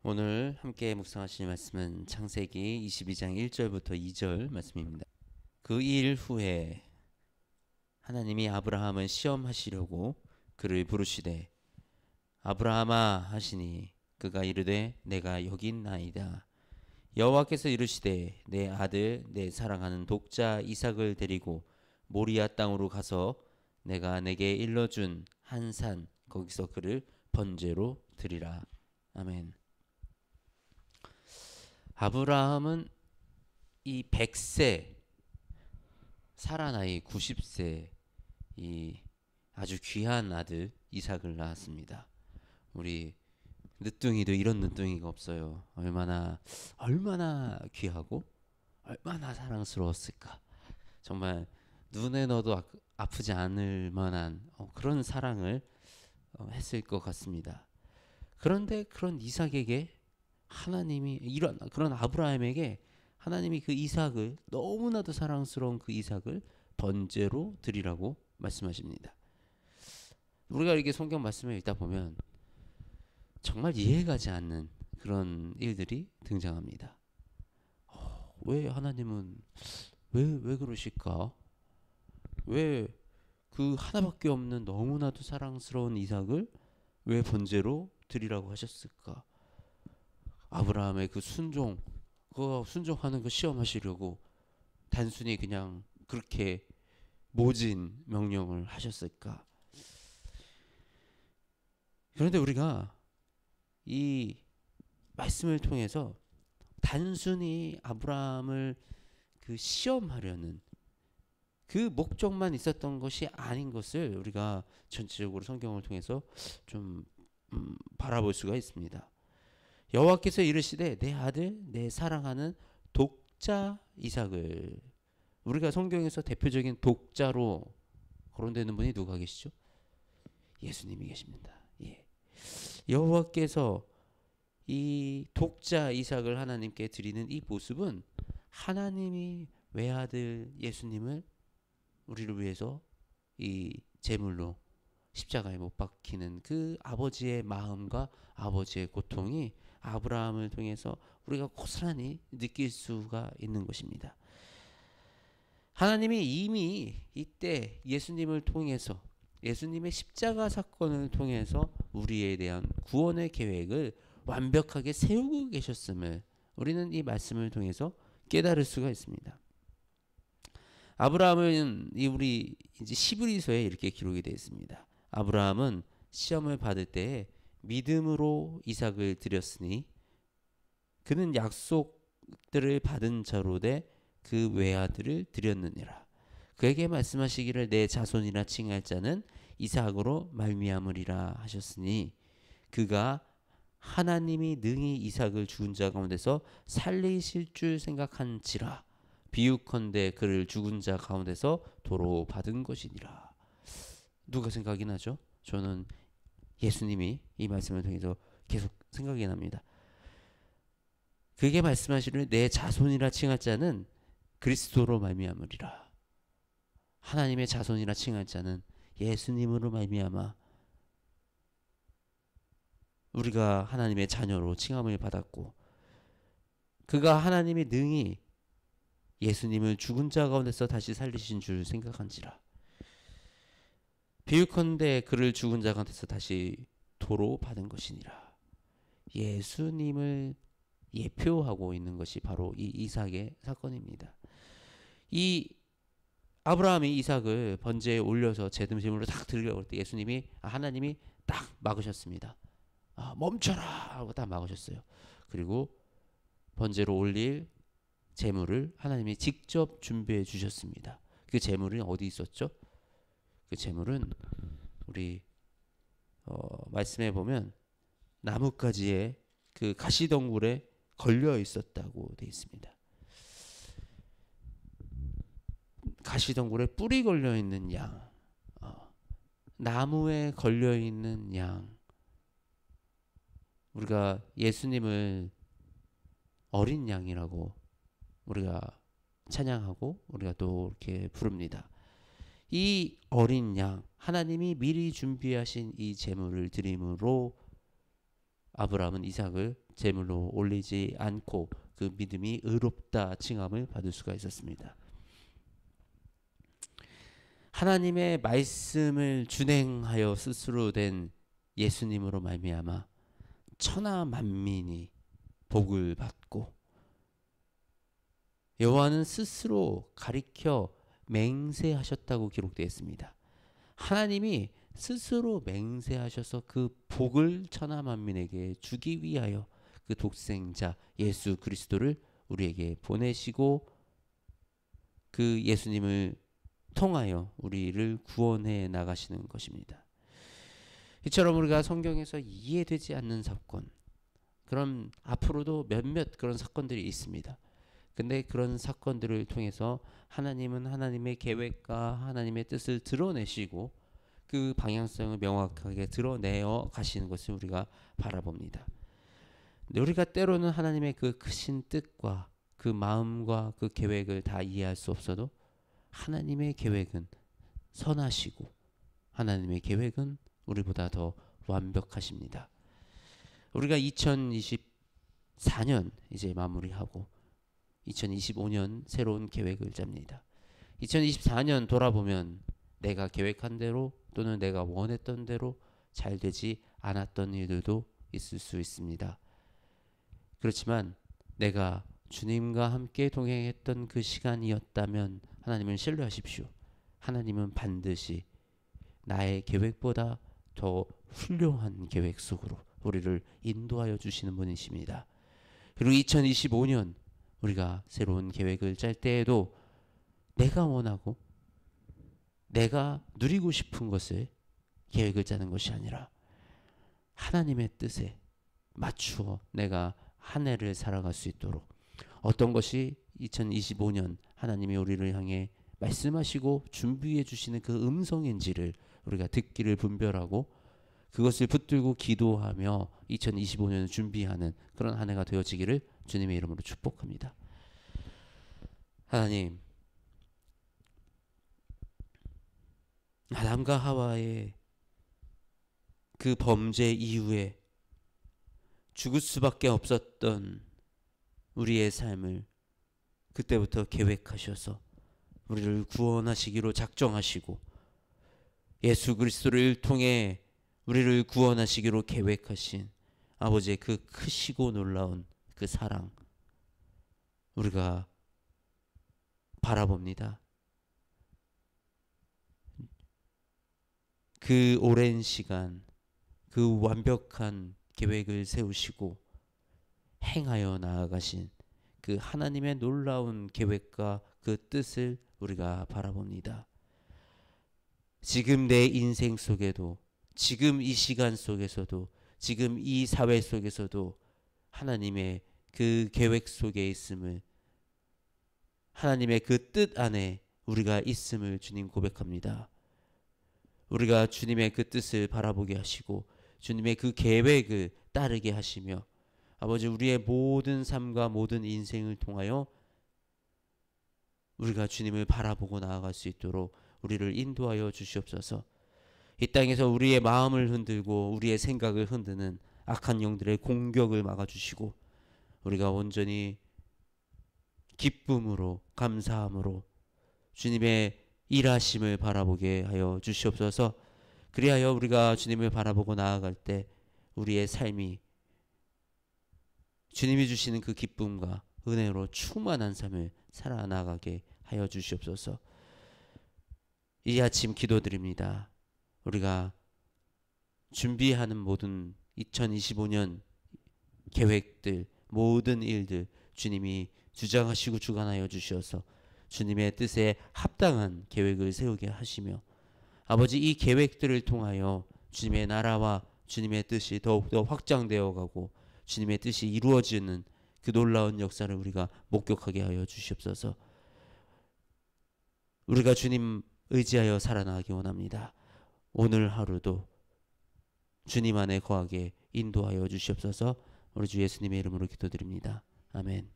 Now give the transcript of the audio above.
오늘 함께 묵상하실 말씀은 창세기 22장 1절부터 2절 말씀입니다. 그 일 후에 하나님이 아브라함을 시험하시려고 그를 부르시되 아브라함아 하시니 그가 이르되 내가 여기 있나이다. 여호와께서 이르시되 내 아들 내 사랑하는 독자 이삭을 데리고 모리아 땅으로 가서 내가 내게 일러준 한 산 거기서 그를 번제로 드리라. 아멘. 아브라함은 이 100세 사라 나이 90세 이 아주 귀한 아들 이삭을 낳았습니다. 우리 늦둥이도 이런 늦둥이가 없어요. 얼마나 귀하고 얼마나 사랑스러웠을까. 정말 눈에 넣어도 아프지 않을 만한 그런 사랑을 했을 것 같습니다. 그런데 그런 이삭에게 하나님이 그런 아브라함에게 하나님이 그 이삭을 너무나도 사랑스러운 그 이삭을 번제로 드리라고 말씀하십니다. 우리가 이렇게 성경 말씀을 읽다 보면 정말 이해가지 않는 그런 일들이 등장합니다. 왜 하나님은 왜 그러실까? 왜 그 하나밖에 없는 너무나도 사랑스러운 이삭을 왜 번제로 드리라고 하셨을까? 아브라함의 그 순종하는 거 시험하시려고 단순히 그냥 그렇게 모진 명령을 하셨을까? 그런데 우리가 이 말씀을 통해서 단순히 아브라함을 그 시험하려는 그 목적만 있었던 것이 아닌 것을 우리가 전체적으로 성경을 통해서 좀 바라볼 수가 있습니다. 여호와께서 이르시되 내 아들 내 사랑하는 독자 이삭을, 우리가 성경에서 대표적인 독자로 거론되는 분이 누가 계시죠? 예수님이 계십니다. 예. 여호와께서 이 독자 이삭을 하나님께 드리는 이 모습은 하나님이 외아들 예수님을 우리를 위해서 이 제물로 십자가에 못 박히는 그 아버지의 마음과 아버지의 고통이 아브라함을 통해서 우리가 고스란히 느낄 수가 있는 것입니다. 하나님이 이미 이때 예수님을 통해서, 예수님의 십자가 사건을 통해서 우리에 대한 구원의 계획을 완벽하게 세우고 계셨음을 우리는 이 말씀을 통해서 깨달을 수가 있습니다. 아브라함은 우리 이제 시브리서에 이렇게 기록이 되어 있습니다. 아브라함은 시험을 받을 때에 믿음으로 이삭을 드렸으니 그는 약속들을 받은 자로 돼 그 외아들을 드렸느니라. 그에게 말씀하시기를 내 자손이라 칭할 자는 이삭으로 말미암으리라 하셨으니 그가 하나님이 능히 이삭을 죽은 자 가운데서 살리실 줄 생각한지라. 비유컨대 그를 죽은 자 가운데서 도로 받은 것이니라. 누가 생각이 나죠? 저는 예수님이 이 말씀을 통해서 계속 생각이 납니다. 그게 말씀하시는 내 자손이라 칭할 자는 그리스도로 말미암으리라. 하나님의 자손이라 칭할 자는 예수님으로 말미암아 우리가 하나님의 자녀로 칭함을 받았고, 그가 하나님이 능히 예수님을 죽은 자 가운데서 다시 살리신 줄 생각한지라. 비유컨대 그를 죽은 자 가운데서 다시 도로 받은 것이니라. 예수님을 예표하고 있는 것이 바로 이 이삭의 사건입니다. 이 아브라함이 이삭을 번제에 올려서 제등제물로 딱 드리려고 할 때 하나님이 딱 막으셨습니다. 멈춰라 하고 딱 막으셨어요. 그리고 번제로 올릴 제물을 하나님이 직접 준비해 주셨습니다. 그 제물은 어디 있었죠? 그 제물은 우리 말씀해 보면 나뭇가지에 그 가시덩굴에 걸려 있었다고 되어 있습니다. 가시덩굴에 뿔이 걸려 있는 양, 나무에 걸려 있는 양. 우리가 예수님을 어린 양이라고 우리가 찬양하고 우리가 또 이렇게 부릅니다. 이 어린 양, 하나님이 미리 준비하신 이 제물을 드림으로 아브라함은 이삭을 제물로 올리지 않고 그 믿음이 의롭다 칭함을 받을 수가 있었습니다. 하나님의 말씀을 준행하여 스스로 된 예수님으로 말미암아 천하 만민이 복을 받고, 여호와는 스스로 가리켜 맹세하셨다고 기록되어 있습니다. 하나님이 스스로 맹세하셔서 그 복을 천하 만민에게 주기 위하여 그 독생자 예수 그리스도를 우리에게 보내시고, 그 예수님을 통하여 우리를 구원해 나가시는 것입니다. 이처럼 우리가 성경에서 이해되지 않는 사건, 그럼 앞으로도 몇몇 그런 사건들이 있습니다. 근데 그런 사건들을 통해서 하나님은 하나님의 계획과 하나님의 뜻을 드러내시고 그 방향성을 명확하게 드러내어 가시는 것을 우리가 바라봅니다. 우리가 때로는 하나님의 그 크신 뜻과 그 마음과 그 계획을 다 이해할 수 없어도 하나님의 계획은 선하시고 하나님의 계획은 우리보다 더 완벽하십니다. 우리가 2024년 이제 마무리하고 2025년 새로운 계획을 짭니다. 2024년 돌아보면 내가 계획한 대로 또는 내가 원했던 대로 잘 되지 않았던 일들도 있을 수 있습니다. 그렇지만 내가 주님과 함께 동행했던 그 시간이었다면 하나님을 신뢰하십시오. 하나님은 반드시 나의 계획보다 더 훌륭한 계획 속으로 우리를 인도하여 주시는 분이십니다. 그리고 2025년 우리가 새로운 계획을 짤 때에도 내가 원하고 내가 누리고 싶은 것을 계획을 짜는 것이 아니라 하나님의 뜻에 맞추어 내가 한 해를 살아갈 수 있도록, 어떤 것이 2025년 하나님이 우리를 향해 말씀하시고 준비해 주시는 그 음성인지를 우리가 듣기를 분별하고 그것을 붙들고 기도하며 2025년을 준비하는 그런 한 해가 되어지기를 주님의 이름으로 축복합니다. 하나님, 아담과 하와의 그 범죄 이후에 죽을 수밖에 없었던 우리의 삶을 그때부터 계획하셔서 우리를 구원하시기로 작정하시고 예수 그리스도를 통해 우리를 구원하시기로 계획하신 아버지의 그 크시고 놀라운 그 사랑 우리가 바라봅니다. 그 오랜 시간 그 완벽한 계획을 세우시고 행하여 나아가신 그 하나님의 놀라운 계획과 그 뜻을 우리가 바라봅니다. 지금 내 인생 속에도, 지금 이 시간 속에서도, 지금 이 사회 속에서도 하나님의 그 계획 속에 있음을, 하나님의 그 뜻 안에 우리가 있음을 주님 고백합니다. 우리가 주님의 그 뜻을 바라보게 하시고 주님의 그 계획을 따르게 하시며 아버지, 우리의 모든 삶과 모든 인생을 통하여 우리가 주님을 바라보고 나아갈 수 있도록 우리를 인도하여 주시옵소서. 이 땅에서 우리의 마음을 흔들고 우리의 생각을 흔드는 악한 영들의 공격을 막아주시고 우리가 온전히 기쁨으로 감사함으로 주님의 일하심을 바라보게 하여 주시옵소서. 그리하여 우리가 주님을 바라보고 나아갈 때 우리의 삶이 주님이 주시는 그 기쁨과 은혜로 충만한 삶을 살아나가게 하여 주시옵소서. 이 아침 기도드립니다. 우리가 준비하는 모든 2025년 계획들, 모든 일들 주님이 주장하시고 주관하여 주셔서 주님의 뜻에 합당한 계획을 세우게 하시며 아버지, 이 계획들을 통하여 주님의 나라와 주님의 뜻이 더욱더 확장되어 가고 주님의 뜻이 이루어지는 그 놀라운 역사를 우리가 목격하게 하여 주시옵소서. 우리가 주님 의지하여 살아나가기 원합니다. 오늘 하루도 주님 안에 거하게 인도하여 주시옵소서. 우리 주 예수님의 이름으로 기도드립니다. 아멘.